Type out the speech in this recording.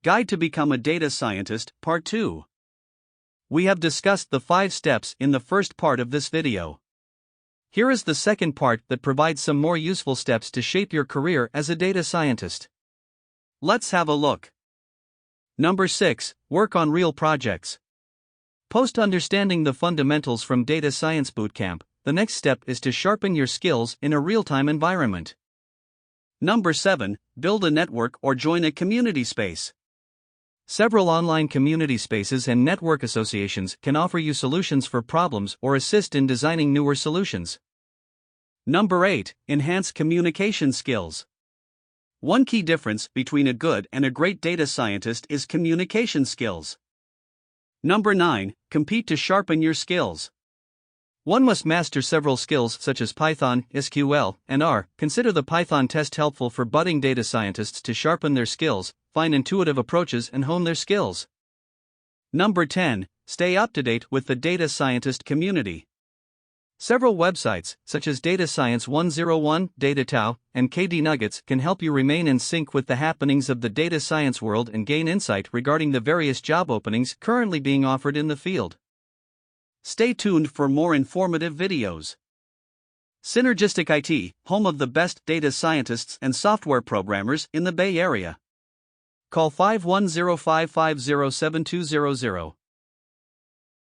Guide to Become a Data Scientist, Part 2. We have discussed the 5 steps in the first part of this video. Here is the second part that provides some more useful steps to shape your career as a data scientist. Let's have a look. Number 6. Work on real projects. Post understanding the fundamentals from Data Science Bootcamp, the next step is to sharpen your skills in a real-time environment. Number 7. Build a network or join a community space. Several online community spaces and network associations can offer you solutions for problems or assist in designing newer solutions. Number 8. Enhance communication skills. One key difference between a good and a great data scientist is communication skills. Number 9. Compete to sharpen your skills. One must master several skills such as Python, SQL, and R. Consider the Python test helpful for budding data scientists to sharpen their skills, find intuitive approaches, and hone their skills. Number 10. Stay up to date with the data scientist community. Several websites, such as Data Science 101, DataTow, and KD Nuggets, can help you remain in sync with the happenings of the data science world and gain insight regarding the various job openings currently being offered in the field. Stay tuned for more informative videos. SynergisticIT, home of the best data scientists and software programmers in the Bay Area. Call 510-550-7200.